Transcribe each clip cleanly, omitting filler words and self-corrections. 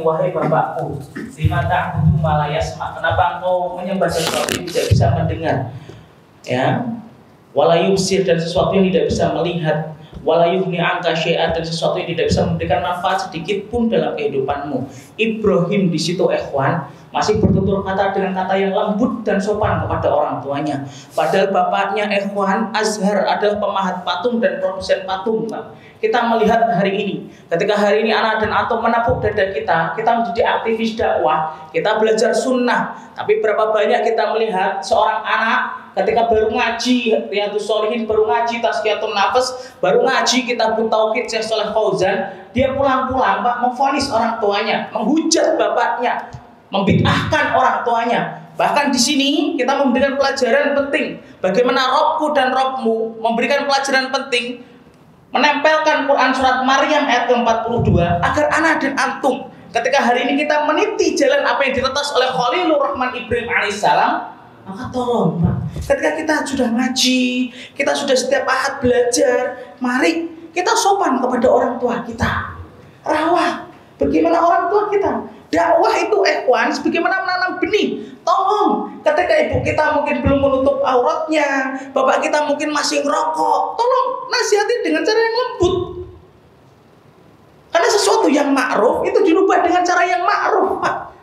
lagi, wahai bapakku, lima ta'budu ma la yasma, kenapa engkau menyembah sesuatu yang tidak bisa mendengar, ya, wala yubsir, dan sesuatu yang tidak bisa melihat, wala yughni anka syai'an, dan sesuatu yang tidak bisa memberikan manfaat sedikit pun dalam kehidupanmu. Ibrahim di situ ikhwan masih bertutur kata dengan kata yang lembut dan sopan kepada orang tuanya. Padahal bapaknya ikhwan Azhar adalah pemahat patung dan produsen patung, Pak. Kita melihat hari ini, ketika hari ini anak dan antum menepuk dada kita menjadi aktivis dakwah, kita belajar sunnah. Tapi berapa banyak kita melihat seorang anak ketika baru ngaji Riyadhus Shalihin, baru ngaji Tazkiyatun Nafas, baru ngaji Kitabut Tauhid Syekh Shalih Fauzan, dia pulang-pulang Pak memvonis orang tuanya, menghujat bapaknya, membid'ahkan orang tuanya. Bahkan di sini kita memberikan pelajaran penting, bagaimana Robku dan Robmu memberikan pelajaran penting, menempelkan Quran surat Maryam ayat ke-42 agar anak dan antum ketika hari ini kita meniti jalan apa yang diretas oleh Khalilur Rahman Ibrahim alaihissalam, maka tolong Pak, ketika kita sudah ngaji, kita sudah setiap ahad belajar, mari kita sopan kepada orang tua kita, rawat bagaimana orang tua kita. Dakwah itu ikhwan sebagaimana menanam benih. Tolong, ketika ibu kita mungkin belum menutup auratnya, bapak kita mungkin masih ngerokok, tolong nasihati dengan cara yang lembut. Karena sesuatu yang ma'ruf itu dirubah dengan cara yang ma'ruf, Pak.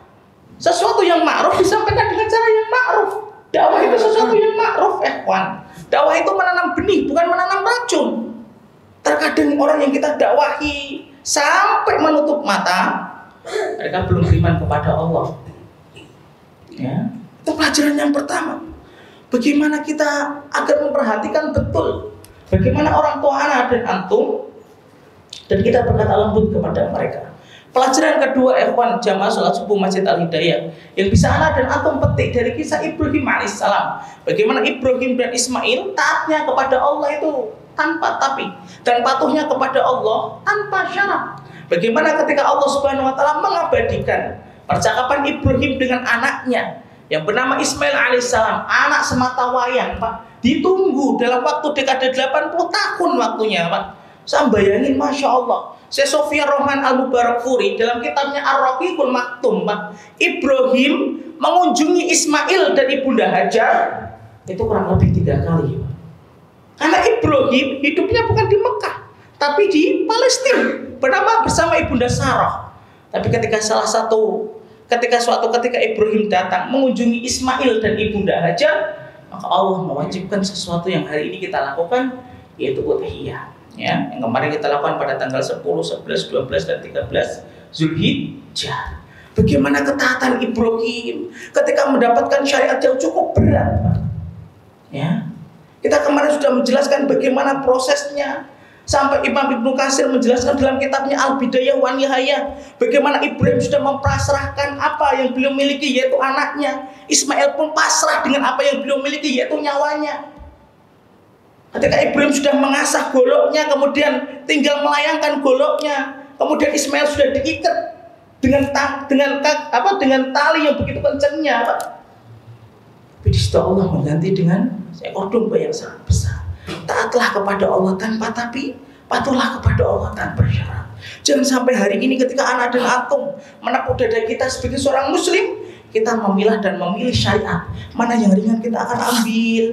Sesuatu yang ma'ruf disampaikan dengan cara yang ma'ruf. Dakwah itu sesuatu yang ma'ruf, ikhwan. Dakwah itu menanam benih, bukan menanam racun. Terkadang orang yang kita dakwahi sampai menutup mata, mereka belum beriman kepada Allah. Ya, itu pelajaran yang pertama. Bagaimana kita agar memperhatikan betul bagaimana orang tua anak dan antum, dan kita berkata lembut kepada mereka. Pelajaran kedua, ikhwan jamaah salat subuh Masjid Al Hidayah, yang bisa anak dan antum petik dari kisah Ibrahim alaihissalam. Bagaimana Ibrahim dan Ismail taatnya kepada Allah itu tanpa tapi, dan patuhnya kepada Allah tanpa syarat. Bagaimana ketika Allah Subhanahu wa taala mengabadikan percakapan Ibrahim dengan anaknya yang bernama Ismail alaihissalam, anak semata wayang, Pak. Ditunggu dalam waktu dekade 80 tahun waktunya, Pak. Saya bayangin, Masya Allah, Syekh Sofyan Rohman Al-Mubarakfuri dalam kitabnya Ar-Raqiqul Maktum, Pak, Ibrahim mengunjungi Ismail dan Ibunda Hajar itu kurang lebih 3 kali, Pak. Karena Ibrahim hidupnya bukan di Mekah, tapi di Palestina, bernama bersama Ibunda Sarah. Tapi ketika suatu ketika Ibrahim datang mengunjungi Ismail dan Ibunda Hajar, maka Allah mewajibkan sesuatu yang hari ini kita lakukan, yaitu udhiyah, ya, yang kemarin kita lakukan pada tanggal 10, 11, 12 dan 13 Zulhijjah. Bagaimana ketaatan Ibrahim ketika mendapatkan syariat yang cukup berat, Pak. Ya. Kita kemarin sudah menjelaskan bagaimana prosesnya, sampai Imam Ibnu Katsir menjelaskan dalam kitabnya Al-Bidayah wa Nihayah bagaimana Ibrahim sudah mempasrahkan apa yang beliau miliki, yaitu anaknya. Ismail pun pasrah dengan apa yang beliau miliki, yaitu nyawanya. Ketika Ibrahim sudah mengasah goloknya, kemudian tinggal melayangkan goloknya, kemudian Ismail sudah diikat dengan tali yang begitu kencangnya, Pak. Tapi di situ Allah mengganti dengan seekor domba yang sangat besar. Taatlah kepada Allah tanpa tapi, patuhlah kepada Allah tanpa syarat. Jangan sampai hari ini ketika anak dan antum menepuk dada kita sebagai seorang muslim, kita memilah dan memilih syariat. Mana yang ringan kita akan ambil,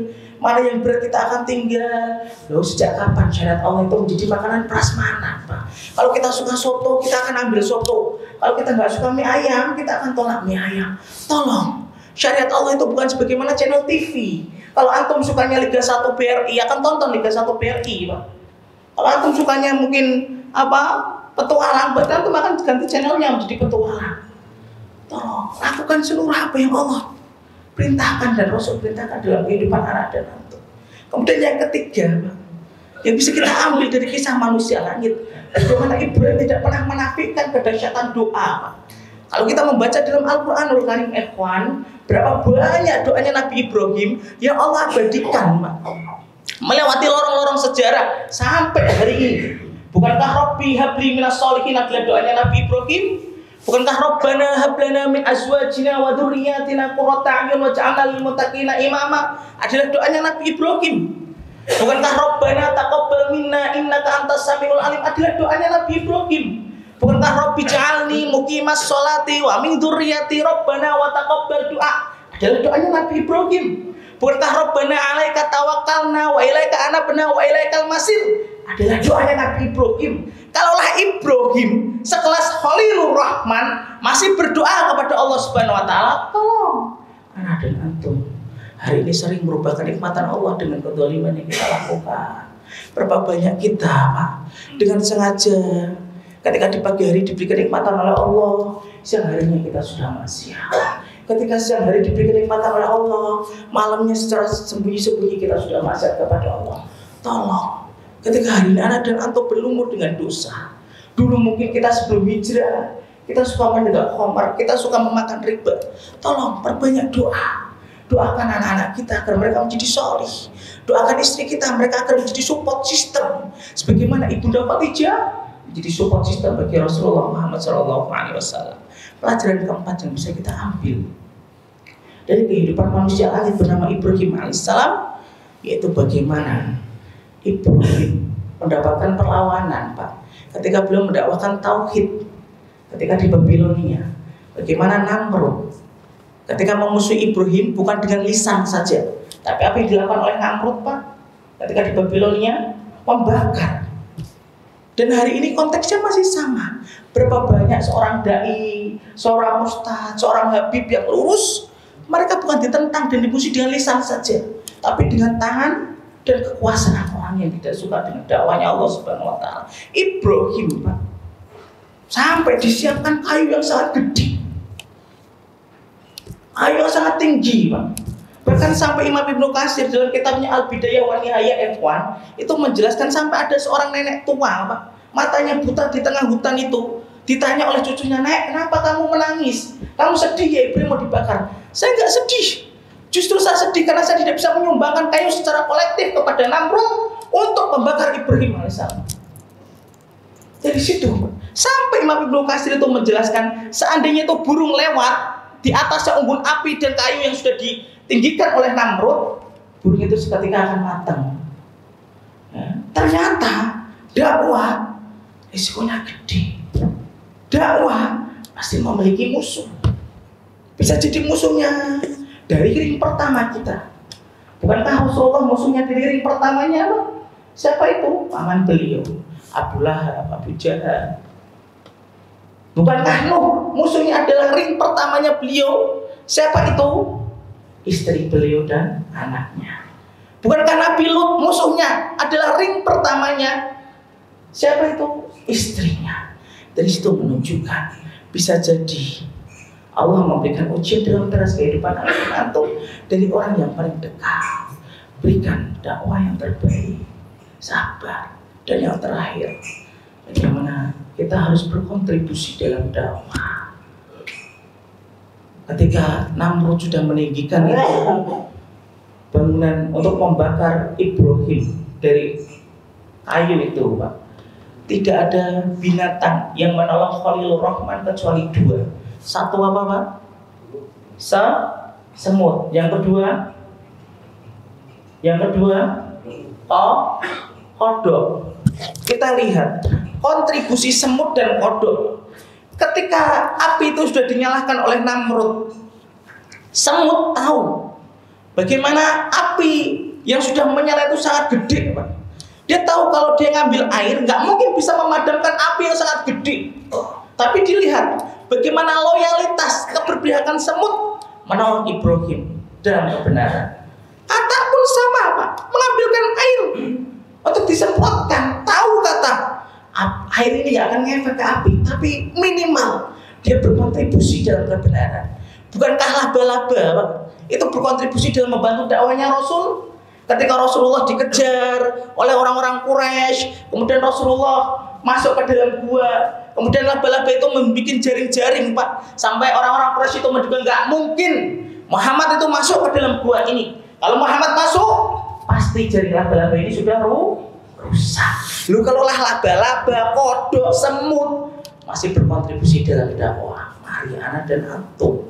mana yang berat kita akan tinggal. Loh, sejak kapan syariat Allah itu menjadi makanan prasmanan, Pak? Kalau kita suka soto, kita akan ambil soto. Kalau kita nggak suka mie ayam, kita akan tolak mie ayam. Tolong, syariat Allah itu bukan sebagaimana channel TV. Kalau antum sukanya Liga 1 BRI, akan tonton Liga 1 BRI, Pak. Kalau antum sukanya mungkin petualang, berarti antum akan ganti channelnya menjadi petualang. Tolong lakukan seluruh apa yang Allah perintahkan dan Rasul perintahkan dalam kehidupan anak dan antum. Kemudian yang ketiga, Pak, yang bisa kita ambil dari kisah manusia langit, bagaimana Ibrahim tidak pernah menafikan kedahsyatan doa, Pak. Kalau kita membaca dalam Al-Quranul Karim, ikhwan, berapa banyak doanya Nabi Ibrahim yang Allah abadikan, Pak, melewati lorong-lorong sejarah sampai hari ini. Bukankah Rabbi habli minas sholihin adalah doanya Nabi Ibrahim? Bukankah Rabbana hablana min azwajina wa dzurriyyatina qurrata a'yun waj'alna lil muttaqina imama adalah doanya Nabi Ibrahim? Bukankah Rabbana taqabbal minna innaka antas samiul alim adalah doanya Nabi Ibrahim? Bukankah Rabbi ja'alni muqimas sholati wa min dzurriyyati rabbana wa taqabbal du'a adalah doanya Nabi Ibrahim. Bukankah Rabbana 'alaika tawakkalna wa ilaika anabna wa ilaikal masir adalah doanya Nabi Ibrahim. Kalaulah Ibrahim sekelas Khalilur Rahman masih berdoa kepada Allah Subhanahu wa taala, tolong ana dan antum hari ini sering merubah kenikmatan Allah dengan kezaliman yang kita lakukan. Berapa banyak kita, Pak, dengan sengaja ketika di pagi hari diberi kenikmatan oleh Allah, siang harinya kita sudah maksiat. Ketika siang hari diberi kenikmatan oleh Allah, malamnya secara sembunyi-sembunyi kita sudah maksiat kepada Allah. Tolong, ketika hari ini anak dan antum berlumur dengan dosa. Dulu mungkin kita sebelum hijrah, kita suka menegak khamar, kita suka memakan riba. Tolong perbanyak doa. Doakan anak-anak kita agar mereka menjadi solih. Doakan istri kita, mereka akan menjadi support system. Sebagaimana Ibunda Khadijah menjadi support system bagi Rasulullah Muhammad SAW. Pelajaran keempat yang bisa kita ambil dari kehidupan manusia langit bernama Ibrahim alaihissalam, yaitu bagaimana Ibrahim mendapatkan perlawanan, Pak, ketika beliau mendakwakan tauhid ketika di Babilonia. Bagaimana Namrud ketika memusuhi Ibrahim bukan dengan lisan saja, tapi apa yang dilakukan oleh Namrud, Pak, ketika di Babilonia, membakar. Dan hari ini konteksnya masih sama. Berapa banyak seorang dai, seorang ustadz, seorang habib yang lurus, mereka bukan ditentang dan dimusuhi dengan lisan saja, tapi dengan tangan dan kekuasaan orang yang tidak suka dengan dakwahnya Allah Subhanahu wa taala. Ibrahim, Pak, sampai disiapkan kayu yang sangat gede, kayu yang sangat tinggi, Pak. Bahkan sampai Imam Ibnu Katsir dalam kitabnya Al-Bidayah wa Nihayah F1 itu menjelaskan sampai ada seorang nenek tua, Pak, matanya buta di tengah hutan itu, ditanya oleh cucunya, "Nek, kenapa kamu menangis? Kamu sedih ya Ibrahim mau dibakar?" "Saya nggak sedih. Justru saya sedih karena saya tidak bisa menyumbangkan kayu secara kolektif kepada Namrud untuk membakar Ibrahim alaihissalam." Dari situ sampai Imam Ibnu Katsir itu menjelaskan, seandainya itu burung lewat di atasnya unggun api dan kayu yang sudah ditinggikan oleh Namrud, burung itu seketika akan matang. Ya, ternyata dakwah risikonya gede. Dakwah pasti memiliki musuh. Bisa jadi musuhnya dari ring pertama kita. Bukankah Rasulullah musuhnya dari ring pertamanya, Pak? Siapa itu? Paman beliau, Abu Lahab, Abu Jahal. Bukankah Nuh musuhnya adalah ring pertamanya beliau? Siapa itu? Istri beliau dan anaknya. Bukankah Nabi Lut musuhnya adalah ring pertamanya? Siapa itu? Istrinya. Dari situ menunjukkan bisa jadi Allah memberikan ujian dalam teras kehidupan antum dari orang yang paling dekat. Berikan dakwah yang terbaik, sabar, dan yang terakhir, bagaimana kita harus berkontribusi dalam dakwah. Ketika Namrud sudah meninggikan itu bangunan untuk membakar Ibrahim dari kayu itu, Pak, tidak ada binatang yang menolong Khalilur Rahman kecuali dua. Satu apa, Pak? Semut. Yang kedua kodok. Kita lihat kontribusi semut dan kodok. Ketika api itu sudah dinyalakan oleh Namrud, semut tahu bagaimana api yang sudah menyala itu sangat gede, Pak. Dia tahu kalau dia ngambil air nggak mungkin bisa memadamkan api yang sangat gede. Tapi dilihat bagaimana loyalitas keberpihakan semut menolong Ibrahim dalam kebenaran. Kata pun sama, Pak, mengambilkan air untuk disemprotkan. Tahu kata air ini nggak akan ngefek ke api, tapi minimal dia berkontribusi dalam kebenaran. Bukankah laba-laba, Pak, itu berkontribusi dalam membantu dakwahnya Rasul? Ketika Rasulullah dikejar oleh orang-orang Quraisy, kemudian Rasulullah masuk ke dalam gua, kemudian laba-laba itu membuat jaring-jaring, Pak, sampai orang-orang Quraisy itu menduga nggak mungkin Muhammad itu masuk ke dalam gua ini. Kalau Muhammad masuk, pasti jaring laba-laba ini sudah rusak. Lu kalau lah laba-laba, kodok, semut masih berkontribusi dalam dakwah, mari anak dan antum,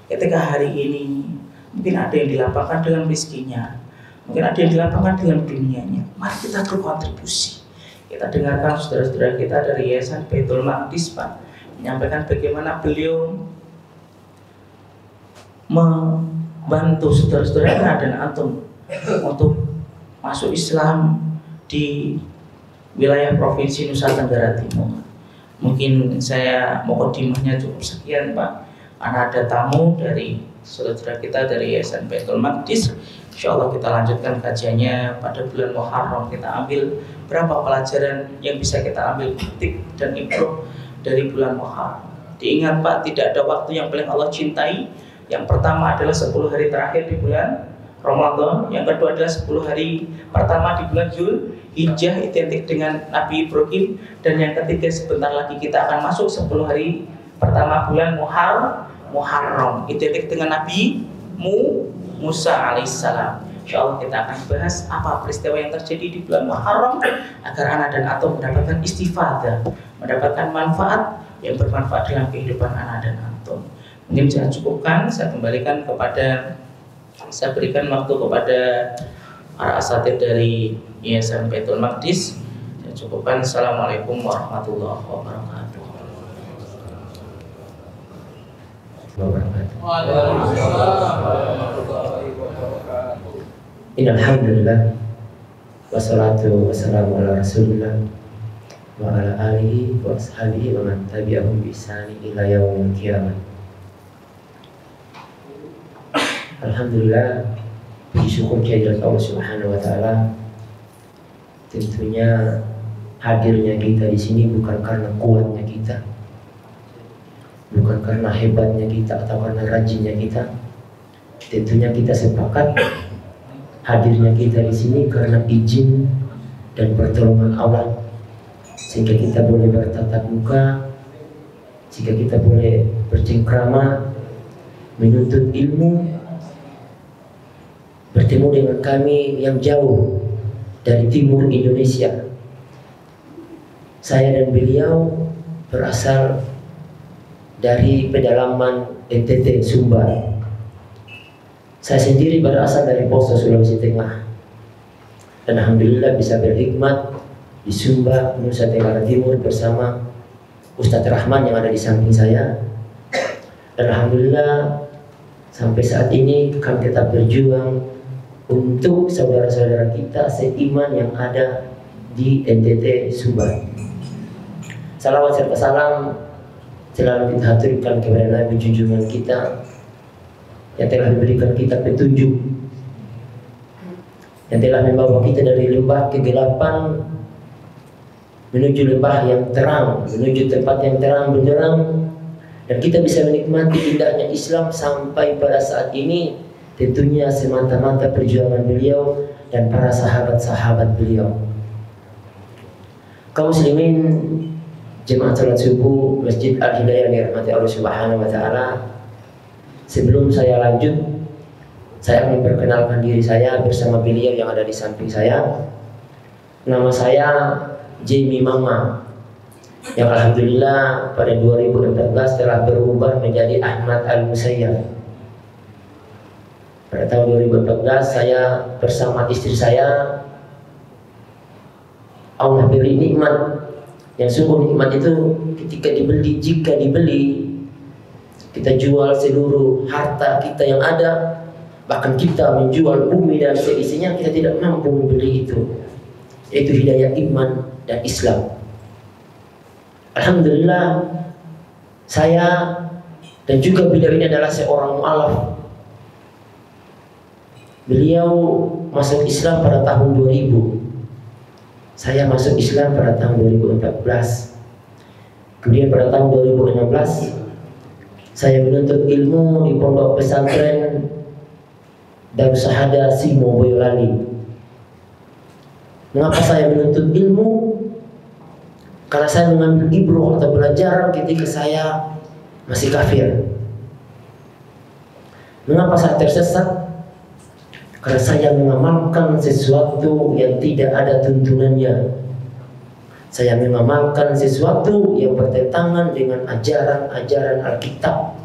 ketika hari ini mungkin ada yang dilapangkan dalam rizkinya, mungkin ada yang dilapangkan dalam dunianya, mari kita berkontribusi. Kita dengarkan saudara-saudara kita dari Yayasan Baitul Maqdis, Pak, menyampaikan bagaimana beliau membantu saudara-saudara dan antum untuk masuk Islam di wilayah Provinsi Nusa Tenggara Timur. Mungkin saya mukadimahnya cukup sekian, Pak, karena ada tamu dari saudara kita dari Yayasan Baitul Maqdis. Insya Allah kita lanjutkan kajiannya pada bulan Muharram. Kita ambil berapa pelajaran yang bisa kita ambil petik dan ibrah dari bulan Muharram. Diingat, Pak, tidak ada waktu yang paling Allah cintai. Yang pertama adalah 10 hari terakhir di bulan Ramadan. Yang kedua adalah 10 hari pertama di bulan Zulhijjah, identik dengan Nabi Ibrahim. Dan yang ketiga, sebentar lagi kita akan masuk 10 hari pertama bulan Muharram, identik dengan Nabi Musa alaihissalam. Insya Allah kita akan bahas apa peristiwa yang terjadi di bulan Muharram agar anak dan antum mendapatkan istifadah, mendapatkan manfaat yang bermanfaat dalam kehidupan anak dan antum. Mungkin saya cukupkan, saya berikan waktu kepada para asatidz dari Yayasan Baitul Maqdis. Saya cukupkan. Assalamualaikum warahmatullahi wabarakatuh. Alhamdulillah, wassalatu wassalamu ala rasulillah wa ala alihi wa ashabihi wa man tabi'ahum bi ihsani ila yaumil qiyamah. Alhamdulillah, puji syukur kehadirat Allah Subhanahu wa taala. Tentunya hadirnya kita di sini bukan karena kuatnya kita, bukan karena hebatnya kita atau karena rajinnya kita. Tentunya kita sepakat hadirnya kita di sini karena izin dan pertolongan Allah, sehingga kita boleh bertatap muka, sehingga kita boleh bercengkrama, menuntut ilmu, bertemu dengan kami yang jauh dari timur Indonesia. Saya dan beliau berasal dari pedalaman NTT Sumbar. Saya sendiri berasal dari Poso, Sulawesi Tengah, dan alhamdulillah bisa berkhidmat di Sumbar, Nusa Tenggara Timur bersama Ustadz Rahman yang ada di samping saya. Dan alhamdulillah sampai saat ini kami tetap berjuang untuk saudara-saudara kita seiman yang ada di NTT Sumbar. Salawat serta salam selalu kita haturkan kepada Nabi junjungan kita yang telah memberikan kita petunjuk, yang telah membawa kita dari lembah kegelapan menuju lembah yang terang, menuju tempat yang terang benderang, dan kita bisa menikmati indahnya Islam sampai pada saat ini. Tentunya semata-mata perjuangan beliau dan para sahabat-sahabat beliau. Kaum muslimin jemaah salat subuh Masjid Al-Hidayah dirahmati Allah Subhanahu wa taala. Sebelum saya lanjut, saya akan memperkenalkan diri saya bersama beliau yang ada di samping saya. Nama saya Jamie Mama, yang alhamdulillah pada 2014 telah berubah menjadi Ahmad Al-Musayyab. Pada tahun 2014 saya bersama istri saya, Allah beri nikmat yang sungguh nikmat itu ketika dibeli, jika dibeli kita jual seluruh harta kita yang ada, bahkan kita menjual bumi dan seisinya, kita tidak mampu membeli itu, yaitu hidayah iman dan Islam. Alhamdulillah, saya dan juga beliau ini adalah seorang mu'alaf. Beliau masuk Islam pada tahun 2000. Saya masuk Islam pada tahun 2014. Kemudian pada tahun 2016 saya menuntut ilmu di pondok pesantren Darussahadah Simo Boyolali. Mengapa saya menuntut ilmu? Karena saya mengambil ibrah atau belajar ketika saya masih kafir. Mengapa saya tersesat? Karena saya mengamalkan sesuatu yang tidak ada tuntunannya. Saya mengamalkan sesuatu yang bertentangan dengan ajaran-ajaran Alkitab.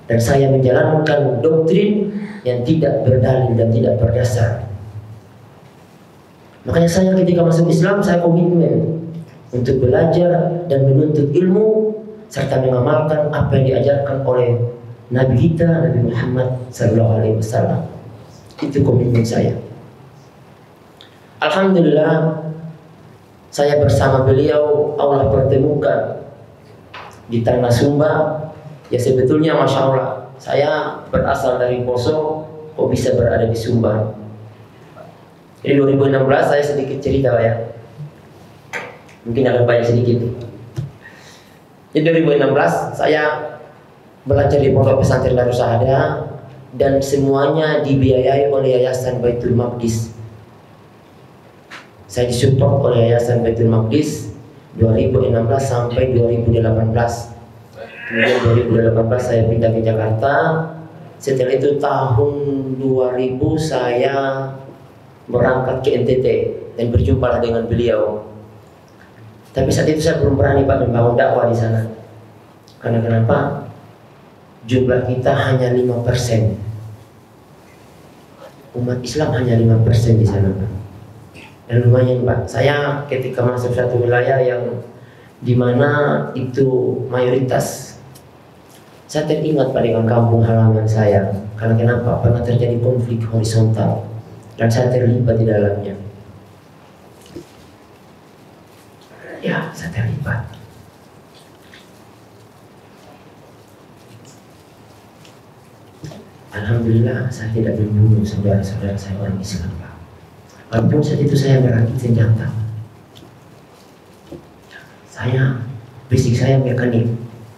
Dan saya menjalankan doktrin yang tidak berdalil dan tidak berdasar. Makanya saya ketika masuk Islam, saya komitmen untuk belajar dan menuntut ilmu serta mengamalkan apa yang diajarkan oleh Nabi kita, Nabi Muhammad SAW. Itu komitmen saya. Alhamdulillah, saya bersama beliau Allah pertemukan di Tanah Sumba. Ya sebetulnya Masya Allah, saya berasal dari Poso, kok bisa berada di Sumba. Jadi 2016 saya sedikit cerita Pak ya. Mungkin agak banyak sedikit. Jadi 2016 saya belajar di Pondok Pesantren Darus Sahada dan semuanya dibiayai oleh Yayasan Baitul Maqdis. Saya disupport oleh Yayasan Baitul Maqdis 2016 sampai 2018. Kemudian 2018 saya pindah ke Jakarta. Setelah itu tahun 2000 saya berangkat ke NTT dan berjumpa dengan beliau. Tapi saat itu saya belum berani Pak membangun dakwah di sana. Karena kenapa? Jumlah kita hanya 5%. Umat Islam hanya 5% di sana Pak. Dan lumayan Pak. Saya ketika masuk satu wilayah yang dimana itu mayoritas, saya teringat Pak dengan kampung halaman saya. Karena kenapa? Pernah terjadi konflik horizontal dan saya terlibat di dalamnya. Ya, saya terlibat. Alhamdulillah saya tidak membunuh saudara-saudara saya orang Islam Pak. Walaupun saat itu saya merakit senjata. Fisik saya mekanik,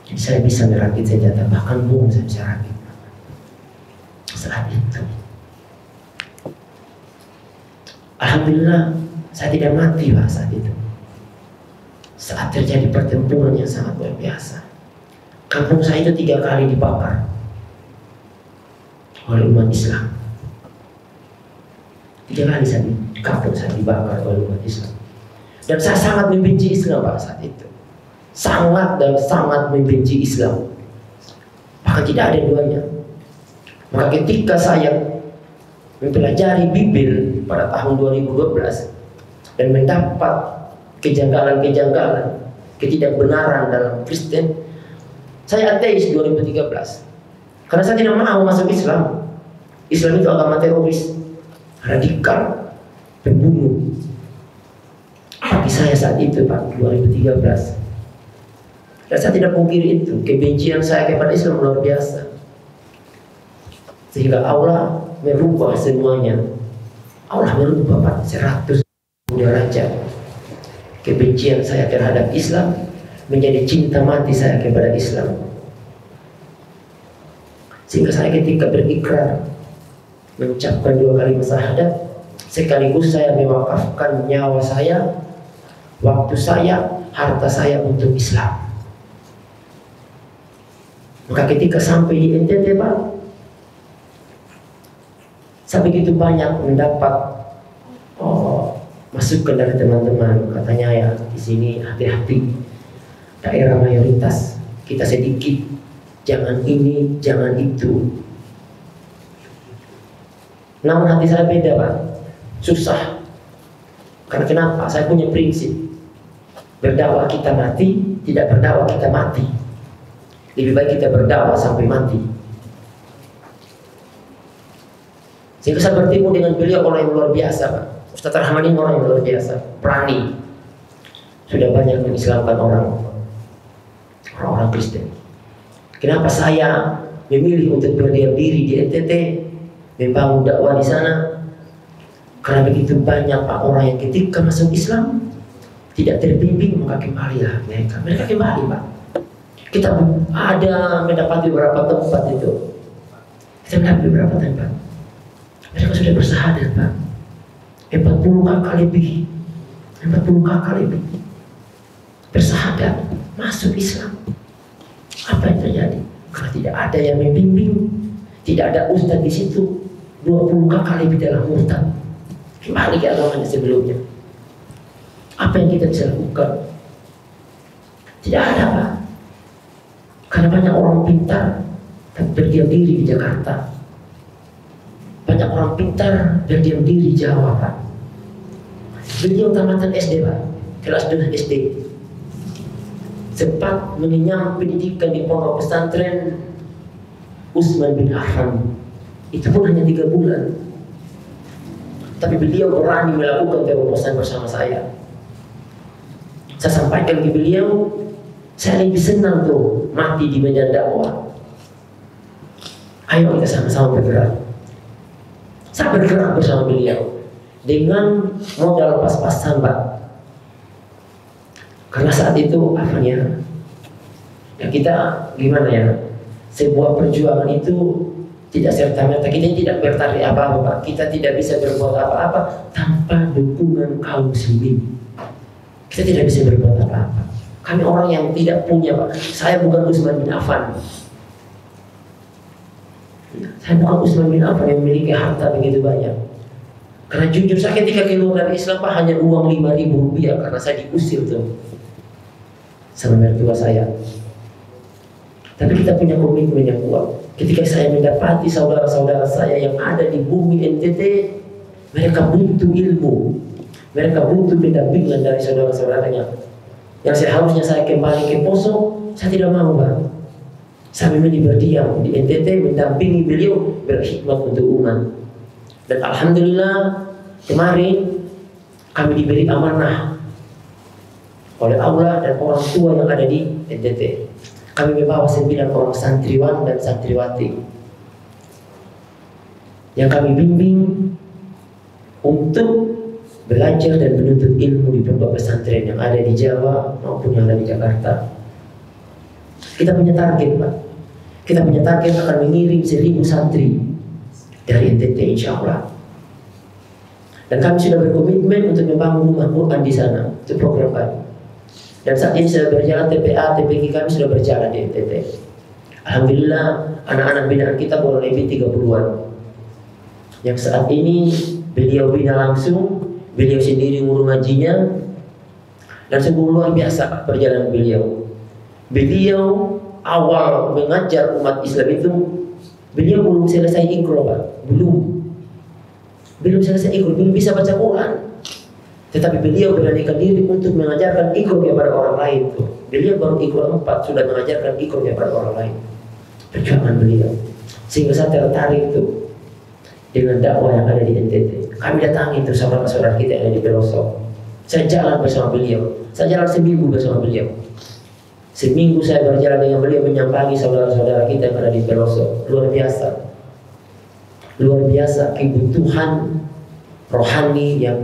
jadi saya bisa merakit senjata, bahkan bom saya bisa rakit. Saat itu Alhamdulillah saya tidak mati Pak saat itu. Saat terjadi pertempuran yang sangat luar biasa. Kampung saya itu 3 kali dibakar oleh umat Islam. 3 kali kampung saya dibakar oleh umat Islam. Dan saya sangat membenci Islam Pak saat itu. Sangat dan sangat membenci Islam. Bahkan tidak ada duanya. Maka ketika saya mempelajari Bibil pada tahun 2012 dan mendapat kejanggalan-kejanggalan, ketidakbenaran dalam Kristen, saya ateis 2013 karena saya tidak mau masuk Islam. Islam itu agama teroris, radikal, pembunuh. Bagi saya saat itu Pak, 2013, dan saya tidak pungkiri itu, kebencian saya kepada Islam luar biasa. Sehingga Allah merubah semuanya. Allah merubah Pak 100 derajat. Kebencian saya terhadap Islam menjadi cinta mati saya kepada Islam. Sehingga saya ketika berikrar mengucapkan 2 kalimat syahadat, sekaligus saya mewakafkan nyawa saya, waktu saya, harta saya untuk Islam. Maka ketika sampai di NTT Pak, saya begitu banyak mendapat masukan dari teman-teman. Katanya ya di sini hati-hati, daerah mayoritas, kita sedikit, jangan ini, jangan itu. Namun hati saya beda Pak, susah. Karena kenapa? Saya punya prinsip, berdakwah kita mati, tidak berdakwah kita mati. Lebih baik kita berdakwah sampai mati. Sehingga saya bertemu dengan beliau orang yang luar biasa Pak. Ustaz Rahman ini orang yang luar biasa, berani. Sudah banyak mengislamkan orang-orang Kristen. Kenapa saya memilih untuk berdiam diri di NTT, membangun dakwah di sana? Karena begitu banyak Pak orang yang ketika masuk Islam tidak terbimbing, maka kembalilah mereka. Mereka kembali Pak. Kita ada mendapati beberapa tempat itu. Kita mendapati beberapa tempat. Mereka sudah bersahadat Pak. 40 kakak lebih. 40 kakak lebih. Bersahadat, masuk Islam. Apa yang terjadi? Karena tidak ada yang membimbing, tidak ada ustaz di situ. 20 kakak lebih dalam murtad. Kembali ke agamanya sebelumnya. Apa yang kita bisa lakukan? Tidak ada Pak. Karena banyak orang pintar berdiam diri di Jakarta. Banyak orang pintar berdiam diri di Jawa Pak. Beliau tamatan SD Pak, kelas 2 SD. Sempat mengenyam pendidikan di pondok pesantren Utsman bin Affan. Itu pun hanya 3 bulan. Tapi beliau berani melakukan terobosan bersama saya. Saya sampaikan ke beliau, saya lebih senang tuh mati di medan dakwah. Ayo kita sama-sama bergerak. Saya bergerak bersama beliau dengan modal pas-pasan Pak. Karena saat itu apa ya kita gimana ya, sebuah perjuangan itu tidak serta-merta, kita tidak bertarik apa-apa Pak. Kita tidak bisa berbuat apa-apa tanpa dukungan kaum muslimin. Kita tidak bisa berbuat apa-apa. Kami orang yang tidak punya Pak. Saya bukan Utsman bin Affan. Saya bukan Utsman bin Affan yang memiliki harta begitu banyak. Karena jujur saya ketika keluar dari Islam Pak, hanya uang 5.000 rupiah karena saya diusir tuh sama mertua saya. Tapi kita punya komitmen yang kuat. Ketika saya mendapati saudara-saudara saya yang ada di bumi NTT, mereka butuh ilmu, mereka butuh pendampingan dari saudara-saudaranya. Yang seharusnya saya kembali ke Poso, saya tidak mau Pak. Saya memilih berdiam di NTT, mendampingi beliau berkhidmat untuk umat. Dan alhamdulillah kemarin kami diberi amanah oleh Allah dan orang tua yang ada di NTT. Kami membawa 9 orang santriwan dan santriwati yang kami bimbing untuk belajar dan menuntut ilmu di pondok pesantren yang ada di Jawa maupun yang ada di Jakarta. Kita punya target Pak. Kita punya target akan mengirim 1.000 santri dari NTT insya Allah. Dan kami sudah berkomitmen untuk membangun rumah Quran di sana. Itu program kami. Dan saat ini sudah berjalan TPA, TPQ kami sudah berjalan di NTT. Alhamdulillah anak-anak binaan kita kurang lebih 30-an. Yang saat ini beliau bina langsung, beliau sendiri ngurus ngajinya. Dan sungguh luar biasa perjalanan beliau. Beliau awal mengajar umat Islam itu, beliau belum selesai Iqra Pak. Belum selesai Iqra, belum bisa baca Quran. Tetapi beliau beranikan diri untuk mengajarkan Iqra kepada orang lain tuh. Beliau baru Iqra 4 sudah mengajarkan Iqra kepada orang lain. Perjuangan beliau. Sehingga saya tertarik tuh dengan dakwah yang ada di NTT. Kami datangi tuh saudara-saudara kita yang ada di pelosok. Saya jalan bersama beliau. Saya jalan seminggu bersama beliau. Seminggu saya berjalan dengan beliau menyambangi saudara-saudara kita yang ada di pelosok. Luar biasa. Luar biasa kebutuhan rohani yang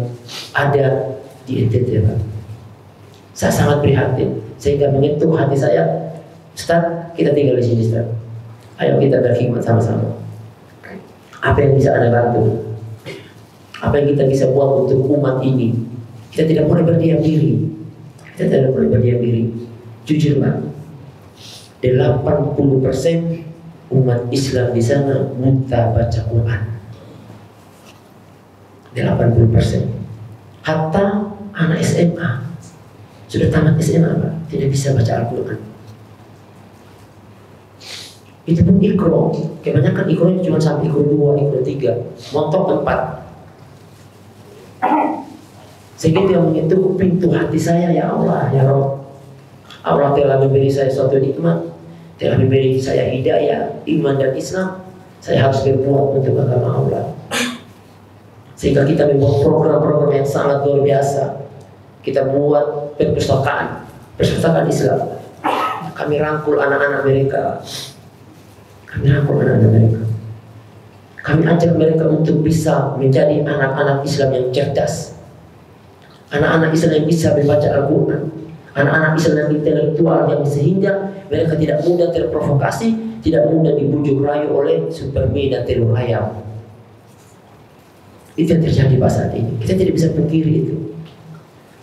ada di NTT Pak. Saya sangat prihatin sehingga menyentuh hati saya. Ustaz, kita tinggal di sini Ustaz. Ayo kita berkhidmat sama-sama. Apa yang bisa Anda bantu? Apa yang kita bisa buat untuk umat ini? Kita tidak boleh berdiam diri. Kita tidak boleh berdiam diri. Jujur Pak, 80% umat Islam di sana buta baca Quran. 80%. Hatta anak SMA sudah tamat SMA Pak, tidak bisa baca Al-Quran. Itu pun Iqra, kebanyakan Iqra cuma sampai Iqra 2, Iqra 3, montok 4. Sehingga dia menyentuh pintu hati saya, ya Allah, ya Rabb. Allah telah memberi saya suatu nikmat, telah memberi saya hidayah, iman dan Islam. Saya harus berbuat untuk agama Allah. Sehingga kita membuat program-program yang sangat luar biasa. Kita buat perpustakaan Islam. Kami rangkul anak-anak mereka. Kami ajak mereka untuk bisa menjadi anak-anak Islam yang cerdas. Anak-anak Islam yang bisa membaca Al-Quran. Anak-anak Islam yang intelektual, yang sehingga mereka tidak mudah terprovokasi, tidak mudah dibujuk rayu oleh supermi dan telur ayam. Itu yang terjadi pada saat ini. Kita tidak bisa pungkiri itu.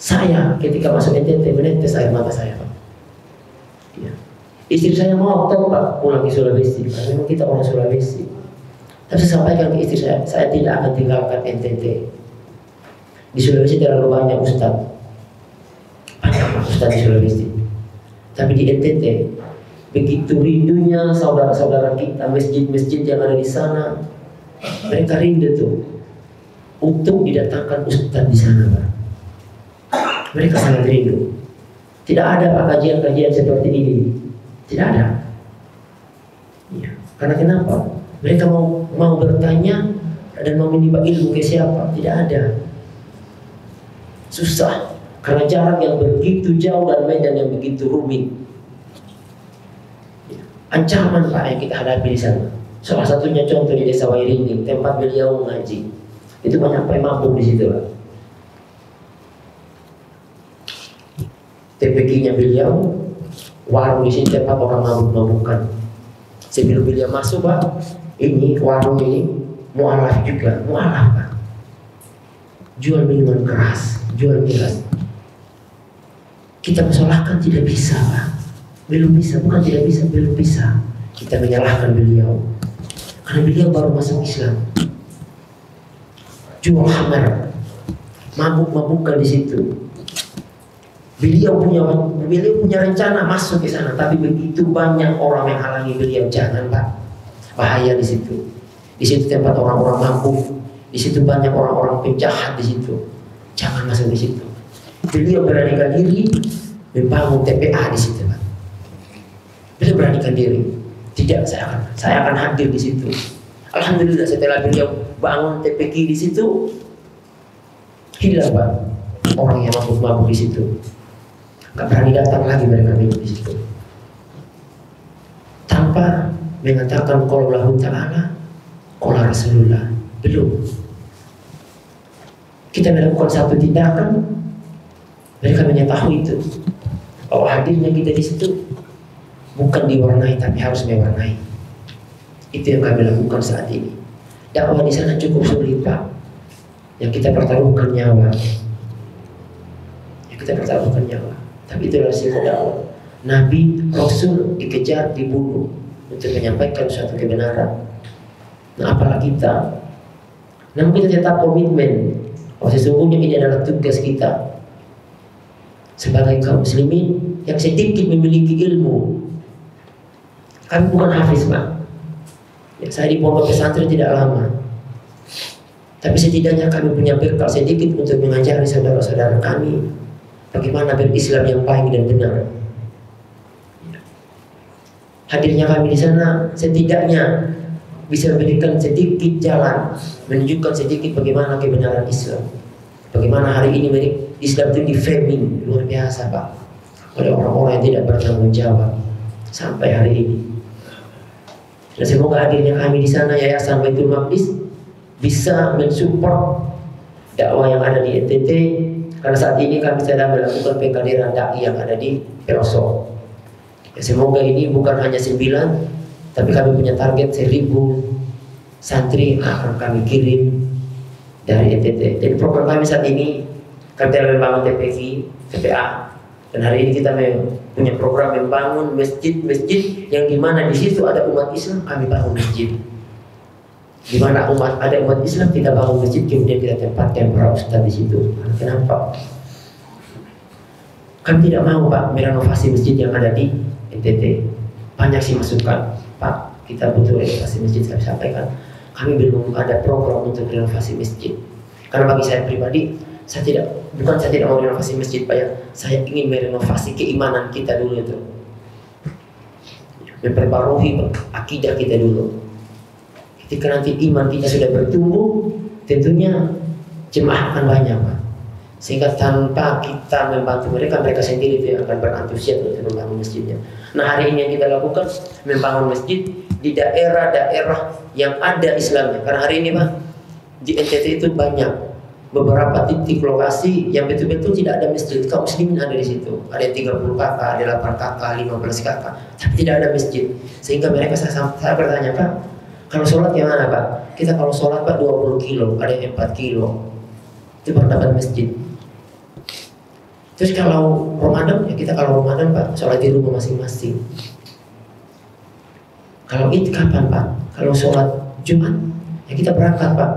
Saya ketika masuk NTT menetes air mata saya Pak. Ya. Istri saya mau Pak pulang ke Sulawesi, karena memang kita orang Sulawesi. Tapi saya sampaikan ke istri saya tidak akan tinggalkan NTT. Di Sulawesi terlalu banyak ustaz di Sulawesi. Tapi di NTT begitu rindunya saudara-saudara kita, masjid-masjid yang ada di sana, mereka rindu tuh untuk didatangkan ustaz di sana Pak. Mereka sangat rindu. Tidak ada Pak kajian-kajian seperti ini. Tidak ada. Ya. Karena kenapa? Mereka mau bertanya dan mau menimba ilmu ke siapa? Tidak ada. Susah. Karena jarak yang begitu jauh dan medan yang begitu rumit. Ya. Ancaman Pak yang kita hadapi di sana. Salah satunya contoh di Desa Wairingin, tempat beliau mengaji. Itu banyak pemabuk di situ Pak. TPK-nya beliau, warung di sini tempat orang mabuk-mabukan. Sebelum beliau masuk Pak, ini warung ini mualaf juga, mualaf Pak. Jual minuman keras, jual miras. Kita menyalahkan tidak bisa Pak. Belum bisa, bukan tidak bisa, belum bisa. Kita menyalahkan beliau. Karena beliau baru masuk Islam. Jual khamar, mabuk-mabukan di situ. Beliau punya rencana masuk ke sana, tapi begitu banyak orang yang halangi beliau. Jangan Pak, bahaya di situ. Di situ tempat orang-orang mabuk, di situ banyak orang-orang penjahat di situ. Jangan masuk di situ. Beliau beranikan diri membangun TPA di situ Pak. Beliau beranikan diri. Tidak, saya akan hadir di situ. Alhamdulillah setelah beliau bangun TPK di situ, hilang Pak orang yang mabuk-mabuk di situ. Gak berani datang lagi mereka minum di situ. Tanpa mengatakan qala Allahu Ta'ala, qala Rasulullah. Belum. Kita melakukan satu tindakan, mereka mengetahui itu. Bahwa hadirnya kita di situ bukan diwarnai tapi harus mewarnai. Itu yang kami lakukan saat ini. Dakwah di sana cukup sulit Pak. Yang kita pertaruhkan nyawa. Tapi itu resiko dakwah. Nabi, Rasul dikejar, dibunuh untuk menyampaikan suatu kebenaran. Nah, apalah kita. Namun kita tetap komitmen bahwa sesungguhnya ini adalah tugas kita sebagai kaum muslimin yang sedikit memiliki ilmu. Kami bukan hafiz Pak. Ya, saya di pondok pesantren tidak lama. Tapi setidaknya kami punya bekal sedikit untuk mengajari saudara-saudara kami bagaimana berislam yang baik dan benar. Hadirnya kami di sana setidaknya bisa memberikan sedikit jalan, menunjukkan sedikit bagaimana kebenaran Islam. Bagaimana hari ini Islam itu di-framing luar biasa Pak oleh orang-orang yang tidak bertanggung jawab sampai hari ini. Dan semoga hadirnya kami di sana Yayasan Baitul Maqdis bisa mensupport dakwah yang ada di NTT. Karena saat ini kami sedang melakukan pengkaderan dai yang ada di Pelosok. Ya, semoga ini bukan hanya 9, tapi kami punya target 1000 santri akan kami kirim dari NTT. Jadi program kami saat ini, kami telah membangun TPI, TPA, dan hari ini kita punya program membangun masjid-masjid yang dimana di situ ada umat Islam, kami bangun masjid. Di mana ada umat Islam, kita bangun masjid, kemudian kita tempatkan para ustaz di situ. Kenapa? Kami tidak mau Pak merenovasi masjid yang ada di NTT. Banyak sih masukan, Pak, kita butuh renovasi masjid. Kami sampaikan, kami belum ada program untuk renovasi masjid. Karena bagi saya pribadi, saya tidak mau renovasi masjid Pak ya. Saya ingin merenovasi keimanan kita dulu itu, memperbarui akidah kita dulu. Ketika nanti iman kita sudah bertumbuh, tentunya jemaah akan banyak Pak. Sehingga tanpa kita membantu mereka, mereka sendiri itu yang akan berantusias untuk membangun masjidnya. Nah hari ini yang kita lakukan, membangun masjid di daerah-daerah yang ada Islamnya. Karena hari ini Pak, di NTT itu banyak beberapa titik lokasi yang betul-betul tidak ada masjid. Kaum muslimin ada di situ. Ada 30 kakak, ada 8 kakak, 15 kakak, tapi tidak ada masjid. Sehingga mereka saya bertanya, Pak, kalau sholat yang mana Pak? Kita kalau sholat Pak 20 kilo, ada yang 4 kilo. Itu baru dapat masjid. Terus kalau Ramadan, ya kita kalau Ramadan Pak, sholat di rumah masing-masing. Kalau Id kapan Pak? Kalau sholat Jumat, ya kita berangkat Pak.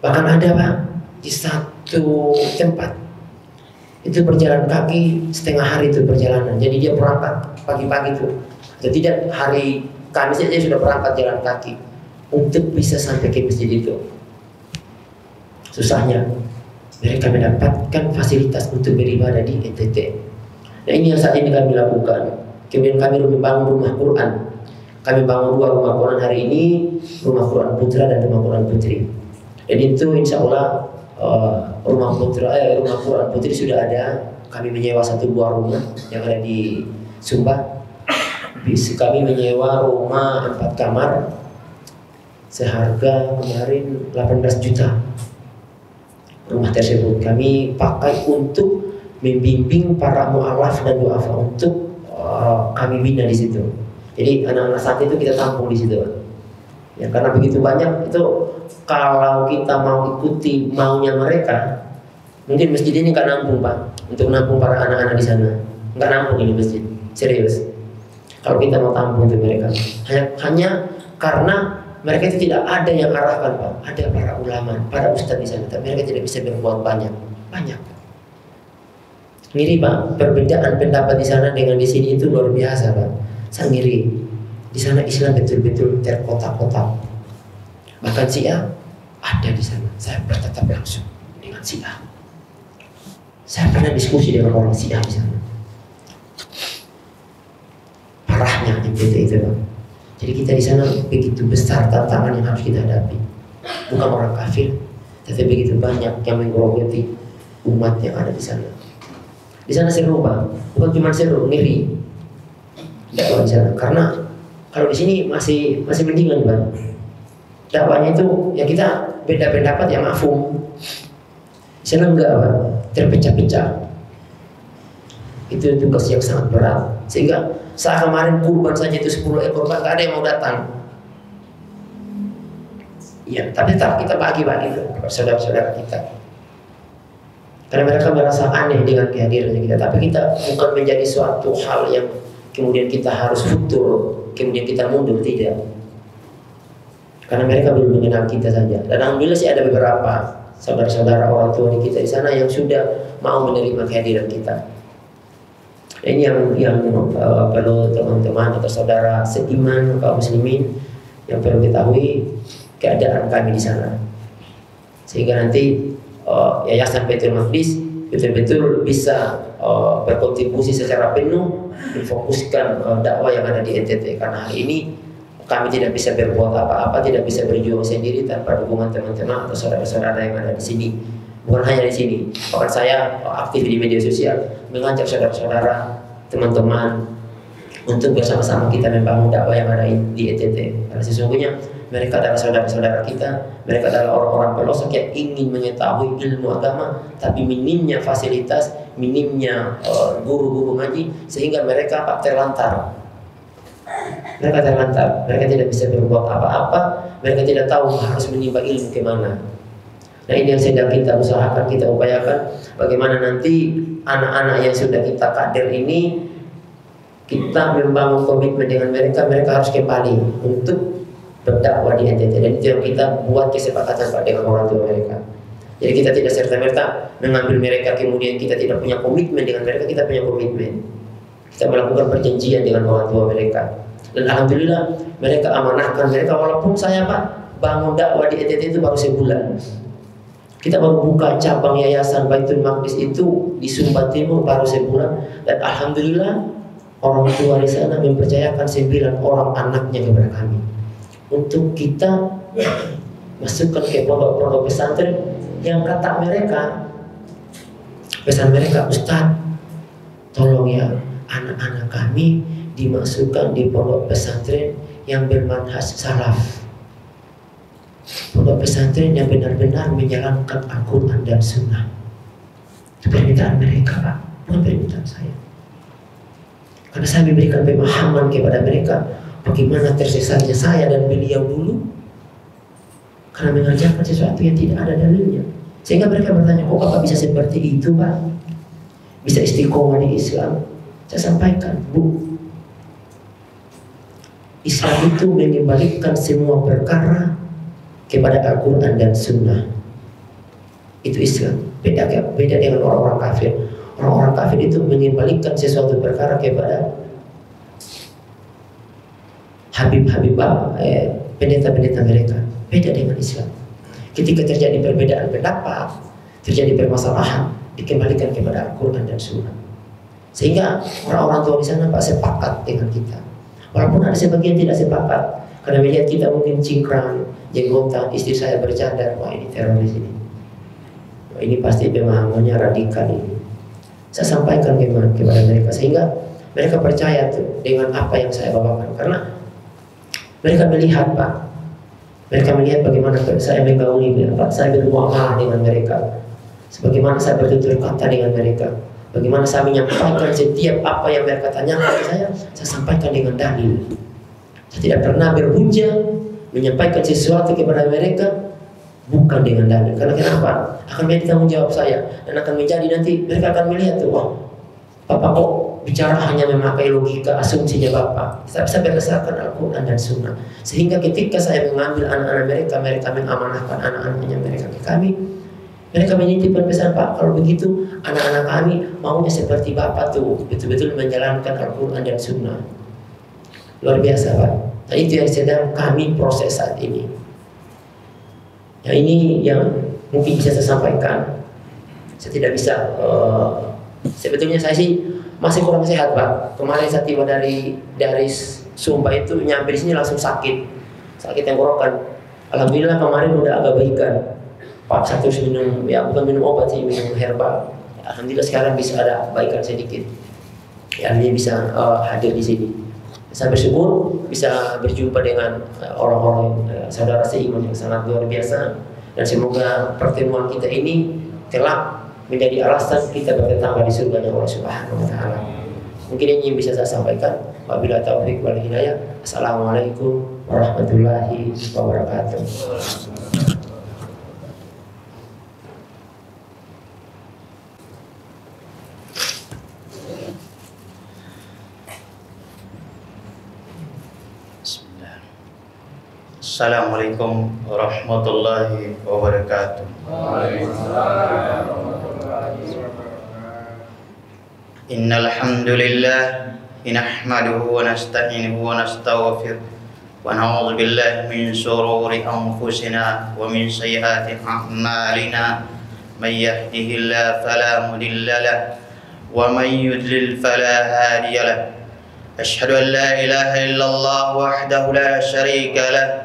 Bahkan ada Pak, di satu tempat itu berjalan kaki setengah hari itu perjalanan. Jadi dia berangkat pagi-pagi itu. Jadi tidak hari Kamis saja sudah berangkat jalan kaki untuk bisa sampai ke masjid itu. Susahnya mereka mendapatkan fasilitas untuk beribadah di NTT. Nah ini yang saat ini kami lakukan. Kemudian kami membangun rumah Quran. Kami bangun 2 rumah Quran hari ini, rumah Quran Putra dan rumah Quran Putri. Dan itu insya Allah rumah Quran Putri sudah ada. Kami menyewa 1 buah rumah yang ada di Sumba. Kami menyewa rumah 4 kamar seharga kemarin 18 juta. Rumah tersebut kami pakai untuk membimbing para mu'alaf dan du'afa untuk kami bina di situ. Jadi anak-anak saat itu kita tampung di situ. Ya karena begitu banyak itu, kalau kita mau ikuti maunya mereka, mungkin masjid ini nggak nampung Pak, untuk nampung para anak-anak di sana. Nggak nampung ini masjid, serius. Kalau kita mau tampung untuk mereka, hanya karena mereka itu tidak ada yang arahkan Pak. Ada para ulama, para ustadz di sana, tapi mereka tidak bisa berbuat banyak. Ngiri Pak, perbedaan pendapat di sana dengan di sini itu luar biasa Pak. Saya ngiri. Di sana Islam betul-betul terkotak-kotak. Bahkan Syiah ada di sana. Saya bertatap langsung dengan Syiah. Saya pernah diskusi dengan orang Syiah di sana. Parahnya NTT itu Pak. Jadi kita di sana begitu besar tantangan yang harus kita hadapi. Bukan orang kafir, tapi begitu banyak yang menggerogoti umat yang ada di sana. Di sana seru Pak, bukan cuma seru, ngiri. Dakwah di sana, karena kalau di sini masih mendingan Pak. Dakwahnya itu ya kita beda pendapat yang mafhum. Di sana enggak Pak, terpecah-pecah. Itu tugas yang sangat berat. Sehingga saat kemarin kurban saja itu 10 ekor Pak, nggak ada yang mau datang. Ya, tapi tetap kita bagi-bagi ke saudara-saudara kita. Karena mereka merasa aneh dengan kehadiran kita, tapi kita bukan menjadi suatu hal yang kemudian kita harus futur, kemudian kita mundur, tidak. Karena mereka belum mengenal kita saja. Dan alhamdulillah sih ada beberapa saudara-saudara orang tua kita di sana yang sudah mau menerima kehadiran kita. Dan ini yang perlu teman-teman atau saudara seiman kaum muslimin yang perlu ketahui keadaan kami di sana. Sehingga nanti Yayasan Baitul Maqdis betul-betul bisa berkontribusi secara penuh memfokuskan dakwah yang ada di NTT. Karena hari ini kami tidak bisa berbuat apa-apa, tidak bisa berjuang sendiri tanpa dukungan teman-teman atau saudara-saudara yang ada di sini. Bukan hanya di sini, bahkan saya aktif di media sosial mengajak saudara-saudara, teman-teman untuk bersama-sama kita membangun dakwah yang ada di NTT. Karena sesungguhnya mereka adalah saudara-saudara kita, mereka adalah orang-orang pelosok yang ingin mengetahui ilmu agama, tapi minimnya fasilitas, minimnya guru-guru ngaji, sehingga mereka terlantar. Mereka tidak bisa berbuat apa-apa, mereka tidak tahu harus menimba ilmu kemana. Nah ini yang sedang kita usahakan, kita upayakan, bagaimana nanti anak-anak yang sudah kita kader ini, kita membangun komitmen dengan mereka harus kembali untuk berdakwah di NTT. Dan itu yang kita buat kesepakatan Pak dengan orang tua mereka. Jadi kita tidak serta-merta mengambil mereka kemudian kita tidak punya komitmen dengan mereka, kita punya komitmen. Kita melakukan perjanjian dengan orang tua mereka. Dan alhamdulillah mereka amanahkan mereka, walaupun saya Pak bangun dakwah di NTT itu baru sebulan. Kita baru buka cabang Yayasan Baitul Maqdis itu di Sumba Timur baru sebulan, dan alhamdulillah orang tua di sana mempercayakan 9 orang anaknya kepada kami untuk kita masukkan ke pondok-pondok pesantren yang kata mereka, pesan mereka, Ustaz, tolong ya anak-anak kami dimasukkan di pondok pesantren yang bermanhaj salaf, pondok pesantren yang benar-benar menjalankan Al-Quran dan Sunnah. Itu permintaan mereka Pak, bukan permintaan saya. Karena saya memberikan pemahaman kepada mereka bagaimana tersesatnya saya dan beliau dulu karena mengajarkan sesuatu yang tidak ada dalilnya. Sehingga mereka bertanya, kok Bapak bisa seperti itu Pak? Bisa istiqomah di Islam? Saya sampaikan, Bu, Islam itu mengembalikan semua perkara kepada Al-Quran dan Sunnah. Itu Islam. Beda dengan orang-orang kafir. Orang-orang kafir itu mengembalikan sesuatu perkara kepada Habib-habib, pendeta-pendeta mereka. Beda dengan Islam. Ketika terjadi perbedaan pendapat, terjadi permasalahan, dikembalikan kepada Al-Quran dan Sunnah. Sehingga orang-orang tua di sana Pak sepakat dengan kita. Walaupun ada sebagian tidak sepakat, karena melihat kita mungkin cingkrang, jenggotan, istri saya bercadar, wah ini teroris ini. Wah, ini pasti pemahamannya radikal ini. Saya sampaikan kepada mereka sehingga mereka percaya tuh dengan apa yang saya bawakan, karena mereka melihat Pak, mereka melihat bagaimana saya menggauli Pak, saya bermuamalah dengan mereka, sebagaimana saya bertutur kata dengan mereka, bagaimana saya menyampaikan setiap apa yang mereka tanyakan ke saya sampaikan dengan dalil. Saya tidak pernah berhujah menyampaikan sesuatu kepada mereka bukan dengan dalil. Karena kenapa? Akan menjadi tanggung jawab saya dan akan menjadi nanti mereka akan melihat tuh, wah, Bapak kok bicara hanya memakai logika asumsinya Bapak. Saya bisa berdasarkan Al-Quran dan Sunnah. Sehingga ketika saya mengambil anak-anak mereka, mereka mengamanahkan anak-anaknya mereka ke kami. Mereka menitipkan pesan, Pak, kalau begitu anak-anak kami maunya seperti Bapak tuh, betul-betul menjalankan Al-Quran dan Sunnah. Luar biasa Pak. Nah itu yang sedang kami proses saat ini. Nah ini yang mungkin bisa saya sampaikan. Saya tidak bisa sebetulnya saya sih masih kurang sehat Pak. Kemarin saya tiba dari Sumba itu nyampe di sini langsung sakit tenggorokan. Alhamdulillah kemarin udah agak baikan. Pak saya terus minum, ya bukan minum obat sih, minum herbal. Alhamdulillah sekarang bisa ada baikan sedikit. Ya ini bisa hadir di sini. Saya bersyukur bisa berjumpa dengan orang-orang saudara seiman yang sangat luar biasa, dan semoga pertemuan kita ini kelak menjadi alasan kita bertetangga di surga Allah Subhanahu wa taala. Mungkin ini yang bisa saya sampaikan. Wabillahi taufiq wal hidayah. Assalamualaikum warahmatullahi wabarakatuh. Assalamualaikum warahmatullahi wabarakatuh. Innal hamdalillah nahmaduhu wa nasta'inuhu wa nastaghfiruh wa na'udzu billahi min shururi anfusina wa min sayyiati a'malina. May yahdihillahu fala mudilla lahu wa may yudlil fala hadiya lahu. Asyhadu an la ilaha illallah wahdahu la syarika lahu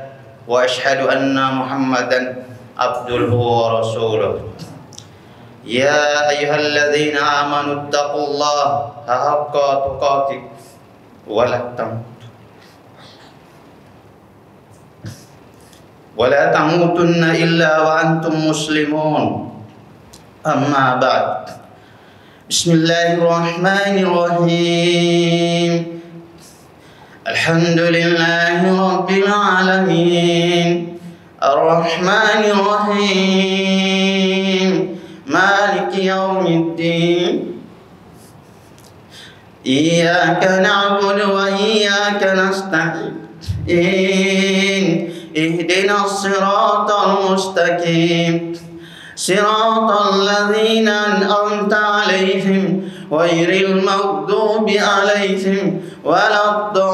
wa asyhadu anna Muhammadan abduhu wa rasuluh. Ya ayyuhalladzina amanu taqullaha haqqa tuqatih wa la tamutunna illa wa antum muslimun. Amma ba'd. Bismillahirrahmanirrahim. Alhamdulillahi rabbil alamin. Ar-Rahmanir Rahim. Maliki yaumiddin. Iyyaka na'budu wa iyyaka nasta'in. Ihdinas siratal mustaqim. Siratal ladzina an'amta 'alaihim ghairil maghdubi 'alaihim waladdallin.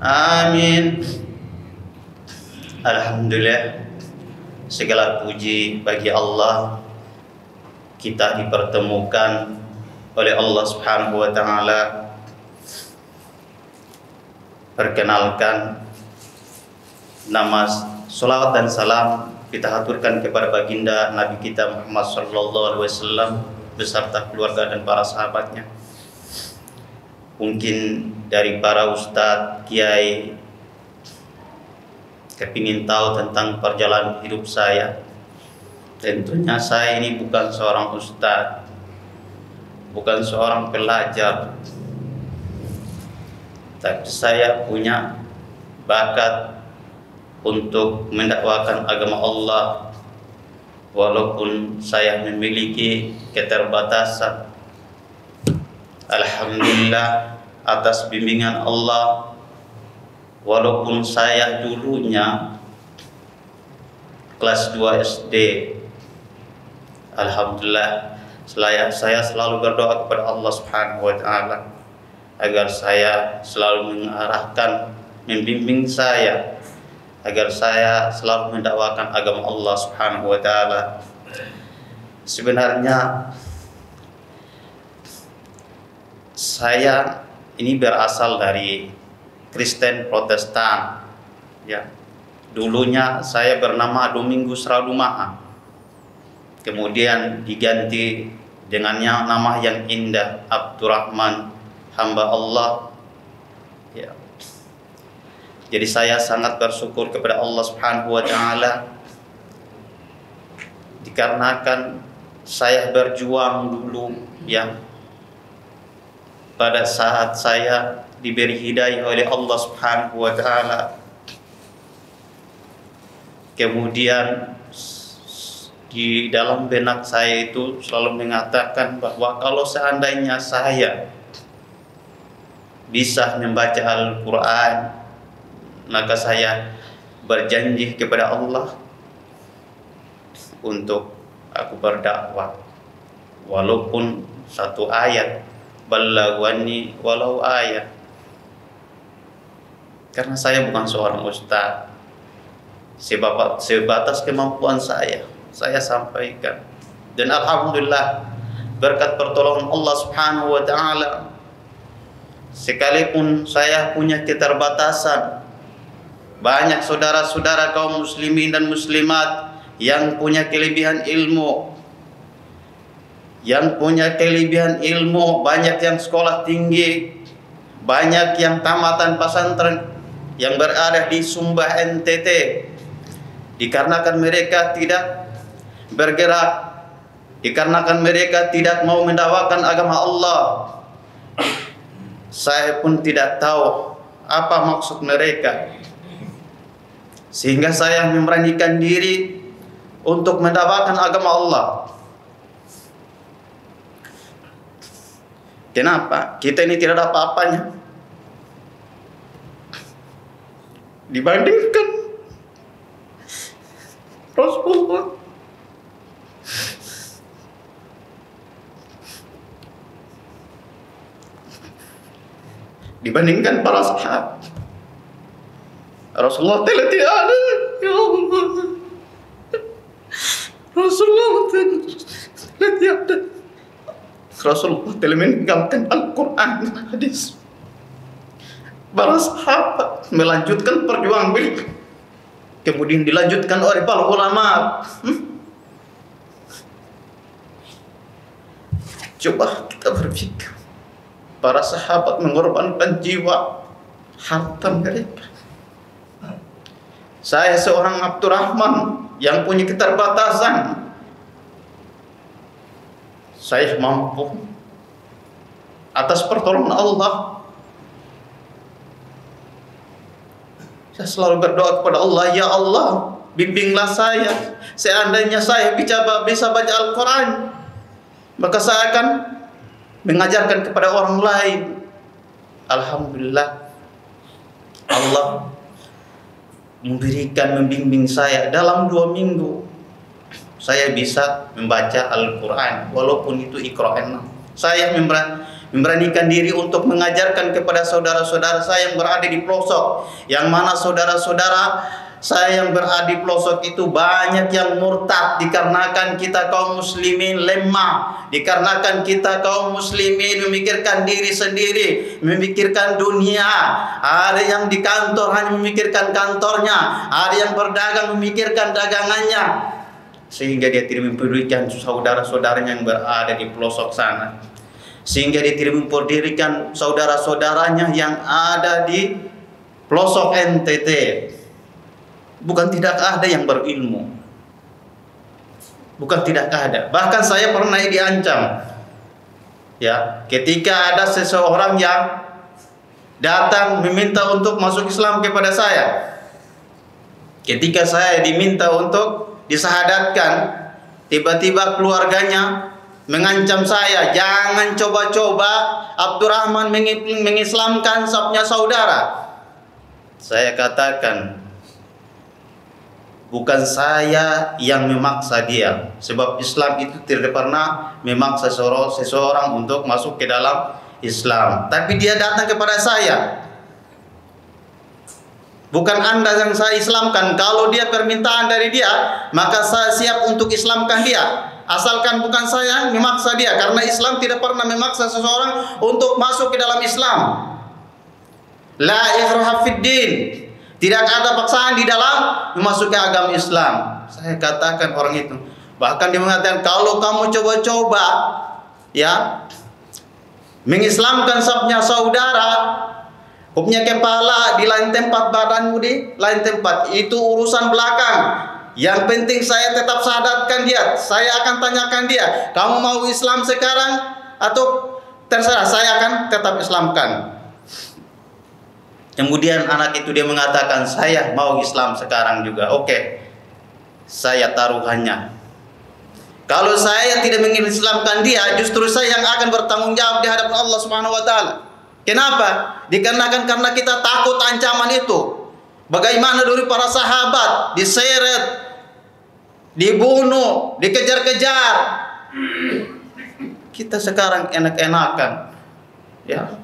Amin. Alhamdulillah, segala puji bagi Allah. Kita dipertemukan oleh Allah Subhanahu wa taala. Perkenalkan, nama salawat dan salam kita haturkan kepada baginda Nabi kita Muhammad sallallahu alaihi wasallam beserta keluarga dan para sahabatnya. Mungkin dari para ustadz, kiai kepingin tahu tentang perjalanan hidup saya. Tentunya saya ini bukan seorang ustadz, bukan seorang pelajar, tapi saya punya bakat untuk mendakwakan agama Allah walaupun saya memiliki keterbatasan. Alhamdulillah atas bimbingan Allah, walaupun saya dulunya kelas 2 SD, alhamdulillah saya selalu berdoa kepada Allah Subhanahu wa taala agar saya selalu mengarahkan, membimbing saya agar saya selalu mendakwakan agama Allah Subhanahu wa taala. Sebenarnya saya ini berasal dari Kristen Protestan, ya. Dulunya saya bernama Domingus Radumaha, kemudian diganti dengannya nama yang indah, Abdurrahman, hamba Allah, ya. Jadi saya sangat bersyukur kepada Allah Subhanahu wa taala dikarenakan saya berjuang dulu, ya, pada saat saya diberi hidayah oleh Allah Subhanahu wa taala. Kemudian di dalam benak saya itu selalu mengatakan bahwa kalau seandainya saya bisa membaca Al-Quran, maka saya berjanji kepada Allah untuk aku berdakwah walaupun satu ayat, balaghani walau ayat. Karena saya bukan seorang ustaz, sebatas kemampuan saya sampaikan. Dan alhamdulillah berkat pertolongan Allah Subhanahu wa taala, sekalipun saya punya keterbatasan, banyak saudara-saudara kaum muslimin dan muslimat yang punya kelebihan ilmu, banyak yang sekolah tinggi, banyak yang tamatan pesantren yang berada di Sumba NTT. Dikarenakan mereka tidak bergerak, dikarenakan mereka tidak mau mendakwakan agama Allah, saya pun tidak tahu apa maksud mereka, sehingga saya memberanikan diri untuk mendakwakan agama Allah. Kenapa? Kita ini tidak ada apa-apanya dibandingkan Rasulullah. Dibandingkan para sahabat, Rasulullah tidak ada. Ya Allah, Rasulullah tidak ada. Rasulullah telah meninggalkan Al-Quran dan hadis. Para sahabat melanjutkan perjuangan beliau, kemudian dilanjutkan oleh para ulama. Coba kita berpikir, para sahabat mengorbankan jiwa, harta mereka. Saya seorang Abdurrahman yang punya keterbatasan, saya mampu atas pertolongan Allah. Saya selalu berdoa kepada Allah, ya Allah, bimbinglah saya. Seandainya saya bisa baca Al-Quran, maka saya akan mengajarkan kepada orang lain. Alhamdulillah, Allah membimbing saya. Dalam 2 minggu saya bisa membaca Al-Quran, walaupun itu Iqra'. Saya memberanikan diri untuk mengajarkan kepada saudara-saudara saya yang berada di pelosok, yang mana saudara-saudara saya yang berada di pelosok itu banyak yang murtad dikarenakan kita kaum muslimin lemah, dikarenakan kita kaum muslimin memikirkan diri sendiri, memikirkan dunia. Ada yang di kantor hanya memikirkan kantornya, ada yang berdagang memikirkan dagangannya, sehingga dia tidak mempedulikan saudara-saudaranya yang berada di pelosok sana, sehingga dia tidak mempedulikan saudara-saudaranya yang ada di pelosok NTT. Bukan tidak ada yang berilmu, bukan tidak ada. Bahkan saya pernah diancam, ya, ketika ada seseorang yang datang meminta untuk masuk Islam kepada saya. Ketika saya diminta untuk disahadatkan, tiba-tiba keluarganya mengancam saya, jangan coba-coba Abdurrahman mengislamkan sabnya saudara. Saya katakan, bukan saya yang memaksa dia, sebab Islam itu tidak pernah memaksa seseorang untuk masuk ke dalam Islam. Tapi dia datang kepada saya, Bukan Anda yang saya Islamkan. Kalau dia permintaan dari dia, maka saya siap untuk Islamkan dia. Asalkan bukan saya memaksa dia, karena Islam tidak pernah memaksa seseorang untuk masuk ke dalam Islam. La ikraha fid din. Tidak ada paksaan di dalam memasuki agama Islam. Saya katakan orang itu. Bahkan dia mengatakan, kalau kamu coba-coba ya mengislamkan sabnya saudara, punya kepala di lain tempat, badanmu di lain tempat, itu urusan belakang. Yang penting saya tetap syahadatkan dia. Saya akan tanyakan dia, kamu mau Islam sekarang atau terserah, saya akan tetap Islamkan. Kemudian anak itu dia mengatakan, saya mau Islam sekarang juga. Oke, saya taruhannya. Kalau saya tidak mengislamkan dia, justru saya yang akan bertanggung jawab di hadapan Allah Subhanahu wa taala. Kenapa? Dikarenakan karena kita takut ancaman itu. Bagaimana dulu para sahabat diseret, dibunuh, dikejar-kejar. Kita sekarang enak-enakan. Ya.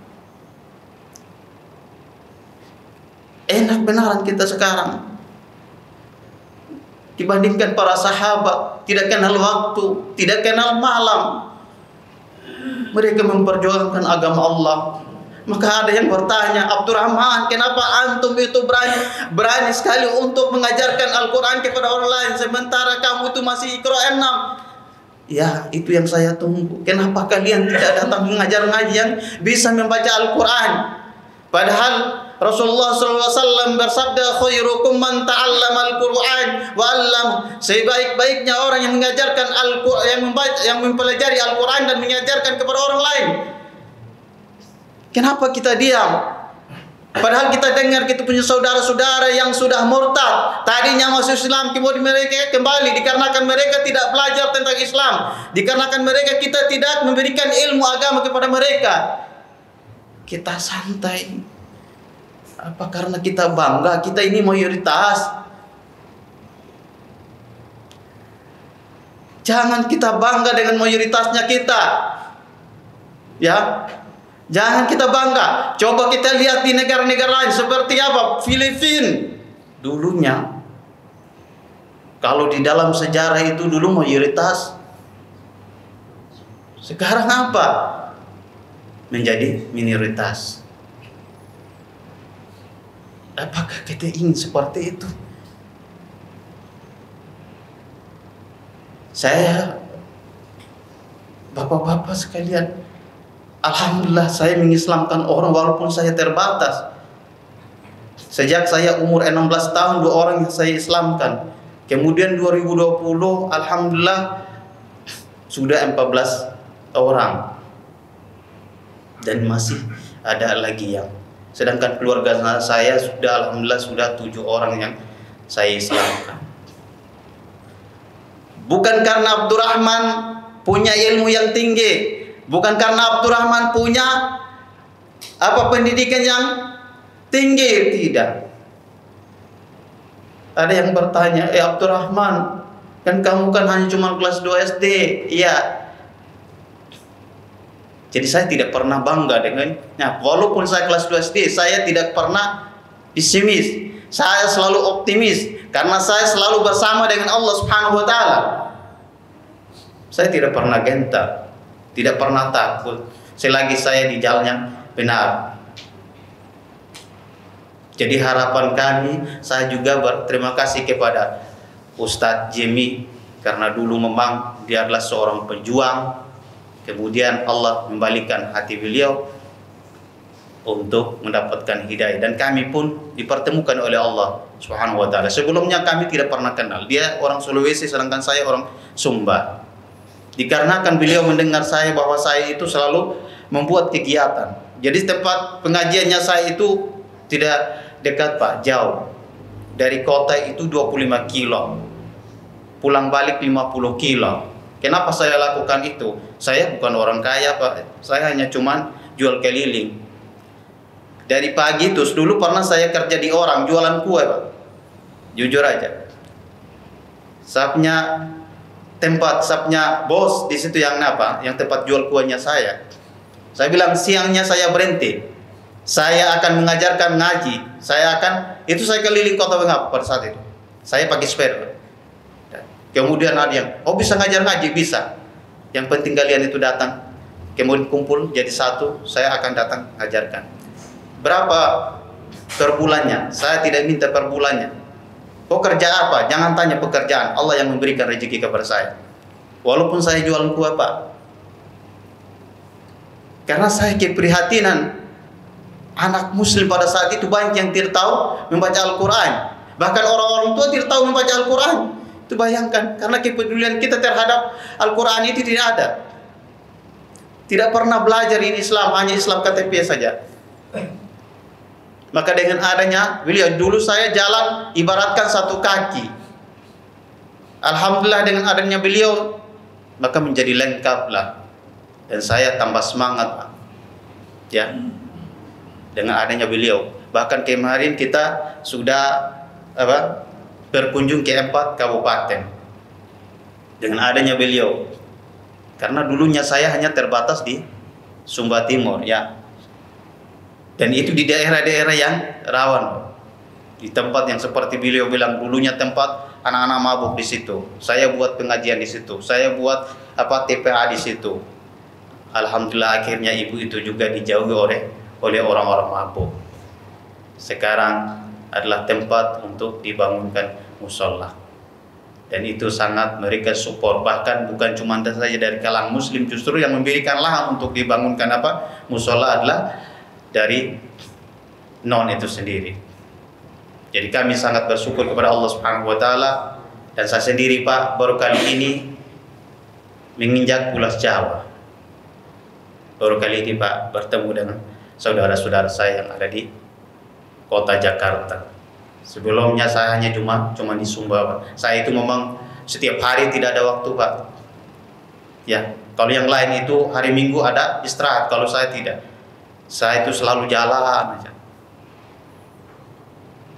Enak benaran kita sekarang. Dibandingkan para sahabat, tidak kenal waktu, tidak kenal malam. Mereka memperjuangkan agama Allah. Maka ada yang bertanya, Abdurrahman, kenapa antum itu berani sekali untuk mengajarkan Al-Quran kepada orang lain, sementara kamu itu masih Iqra 6? Ya, itu yang saya tunggu. Kenapa kalian tidak datang mengajar ngaji yang bisa membaca Al-Quran? Padahal Rasulullah SAW bersabda, khairukum man ta'allama al-Qur'an wa 'allam. Sebaik-baiknya orang yang mengajarkan Al-Qur'an, yang mempelajari Al-Qur'an dan mengajarkan kepada orang lain. Kenapa kita diam? Padahal kita dengar kita punya saudara-saudara yang sudah murtad, tadinya masuk Islam, kemudian mereka kembali dikarenakan mereka tidak belajar tentang Islam, dikarenakan mereka kita tidak memberikan ilmu agama kepada mereka. Kita santai. Apa karena kita bangga kita ini mayoritas? Jangan kita bangga dengan mayoritasnya kita. Ya. Jangan kita bangga. Coba kita lihat di negara-negara lain seperti apa? Filipina dulunya. Kalau di dalam sejarah itu dulu mayoritas. Sekarang apa? Menjadi minoritas. Apakah kita ingin seperti itu? Saya, bapak-bapak sekalian, alhamdulillah saya mengislamkan orang walaupun saya terbatas. Sejak saya umur 16 tahun 2 orang yang saya islamkan. Kemudian 2020 alhamdulillah sudah 14 orang. Dan masih ada lagi yang, sedangkan keluarga saya sudah alhamdulillah sudah 7 orang yang saya islamkan. Bukan karena Abdurrahman punya ilmu yang tinggi, bukan karena Abdurrahman punya pendidikan yang tinggi, tidak. Ada yang bertanya, Abdurrahman, kan kamu kan hanya cuma kelas 2 SD. Iya. Jadi saya tidak pernah bangga dengannya. Walaupun saya kelas 2 SD, saya tidak pernah pesimis. Saya selalu optimis karena saya selalu bersama dengan Allah Subhanahu wa taala. Saya tidak pernah gentar, tidak pernah takut selagi saya di jalan yang benar. Jadi harapan kami, saya juga berterima kasih kepada Ustadz Jemi karena dulu memang dia adalah seorang pejuang. Kemudian Allah membalikan hati beliau untuk mendapatkan hidayah, dan kami pun dipertemukan oleh Allah Subhanahu wa taala. Sebelumnya kami tidak pernah kenal. Dia orang Sulawesi sedangkan saya orang Sumba. Dikarenakan beliau mendengar saya bahwa saya itu selalu membuat kegiatan. Jadi tempat pengajiannya saya itu tidak dekat Pak, jauh. Dari kota itu 25 kilo. Pulang balik 50 kilo. Kenapa saya lakukan itu? Saya bukan orang kaya Pak. Saya hanya cuman jual keliling. Dari pagi itu, dulu pernah saya kerja di orang jualan kue Pak. Jujur aja. Sapnya bos di situ yang tempat jual kuenya saya. Saya bilang siangnya saya berhenti. Saya akan mengajarkan ngaji. Saya keliling kota Bengap pada saat itu. Saya pakai sepeda. Kemudian ada yang, bisa ngajar ngaji? Bisa. Yang penting kalian itu datang. Kemudian kumpul jadi satu, saya akan datang ajarkan. Berapa per bulannya? Saya tidak minta per bulannya. Kau kerja apa? Jangan tanya pekerjaan. Allah yang memberikan rezeki kepada saya. Walaupun saya jual kuah, Pak. Karena saya keprihatinan. Anak muslim pada saat itu banyak yang tidak tahu membaca Al-Quran. Bahkan orang-orang tua tidak tahu membaca Al-Quran. Itu bayangkan, karena kepedulian kita terhadap Al-Quran itu tidak ada. Tidak pernah belajar ini Islam, hanya Islam KTP saja. Maka dengan adanya beliau, dulu saya jalan ibaratkan satu kaki. Alhamdulillah dengan adanya beliau, maka menjadi lengkap lah. Dan saya tambah semangat, Pak. Ya. Dengan adanya beliau. Bahkan kemarin kita sudah berkunjung ke 4 kabupaten. Dengan adanya beliau. Karena dulunya saya hanya terbatas di Sumba Timur, ya. Dan itu di daerah-daerah yang rawan. Di tempat yang seperti beliau bilang, dulunya tempat anak-anak mabuk di situ. Saya buat pengajian di situ. Saya buat TPA di situ. Alhamdulillah akhirnya ibu itu juga dijauhi oleh orang-orang mabuk. Sekarang adalah tempat untuk dibangunkan musola. Dan itu sangat mereka support. Bahkan bukan cuma saja dari kalangan muslim, justru yang memberikan lahan untuk dibangunkan musola adalah dari non itu sendiri. Jadi kami sangat bersyukur kepada Allah Subhanahu wa taala. Dan saya sendiri, Pak, baru kali ini menginjak Pulau Jawa. Baru kali ini, Pak, bertemu dengan saudara-saudara saya yang ada di kota Jakarta. Sebelumnya saya hanya cuma di Sumba, Pak. Saya itu memang setiap hari tidak ada waktu, Pak. Ya, kalau yang lain itu hari Minggu ada istirahat, kalau saya tidak. Saya itu selalu jalan aja.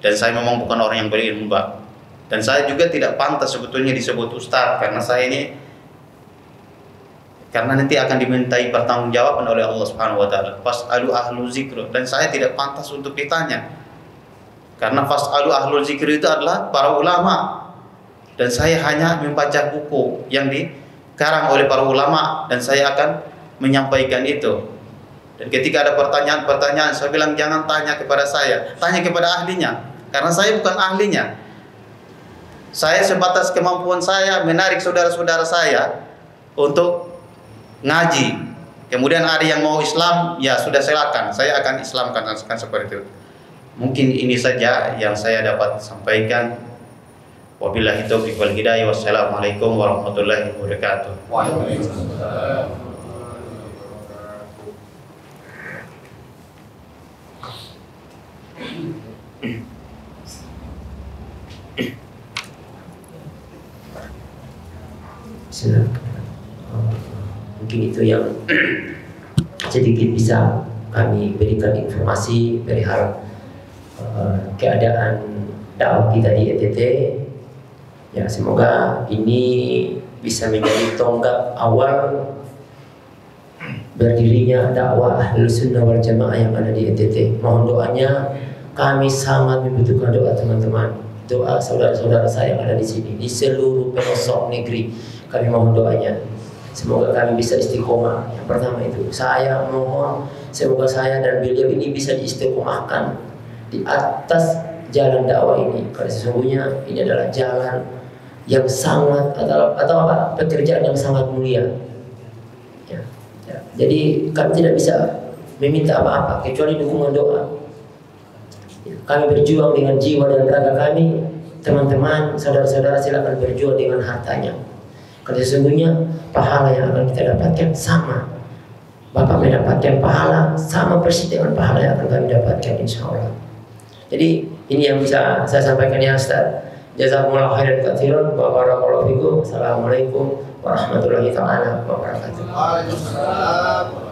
Dan saya memang bukan orang yang berilmu, Pak. Dan saya juga tidak pantas sebetulnya disebut ustaz, karena saya ini nanti akan dimintai pertanggungjawaban oleh Allah Subhanahu wa taala. Fas'alu ahlu zikr, dan saya tidak pantas untuk ditanya. Karena fas'alu ahlu zikr itu adalah para ulama. Dan saya hanya membaca buku yang dikarang oleh para ulama dan saya akan menyampaikan itu. Dan ketika ada pertanyaan-pertanyaan, saya bilang jangan tanya kepada saya, tanya kepada ahlinya. Karena saya bukan ahlinya. Saya sebatas kemampuan saya menarik saudara-saudara saya untuk ngaji. Kemudian ada yang mau Islam, ya sudah silakan, saya akan Islamkan, akan seperti itu. Mungkin ini saja yang saya dapat sampaikan. Wabillahi taufiq wal hidayah. Wassalamualaikum warahmatullahi wabarakatuh. Waalaikumsalam. Mungkin itu yang sedikit bisa kami berikan informasi perihal keadaan dakwah kita di NTT. Ya, semoga ini bisa menjadi tonggak awal berdirinya dakwah Ahlus Sunnah wal Jamaah yang ada di NTT. Mohon doanya, kami sangat membutuhkan doa teman-teman, doa saudara-saudara saya yang ada di sini di seluruh pelosok negeri. Kami mohon doanya. Semoga kami bisa istiqomah. Yang pertama itu, saya mohon semoga saya dan beliau ini bisa diistiqomahkan di atas jalan dakwah ini. Karena sesungguhnya ini adalah jalan yang sangat atau pekerjaan yang sangat mulia. Ya. Jadi kami tidak bisa meminta apa-apa kecuali dukungan doa. Ya. Kami berjuang dengan jiwa dan raga kami. Teman-teman, saudara-saudara silakan berjuang dengan hartanya. Karena sesungguhnya pahala yang akan kita dapatkan sama. Bapak mendapatkan pahala sama persis dengan pahala yang akan kami dapatkan, insya Allah. Jadi ini yang bisa saya sampaikan ya Ustaz. Jazakumullah khairan katsiran wa barakallahu fikum. Assalamualaikum warahmatullahi taala wabarakatuh. Waalaikumsalam.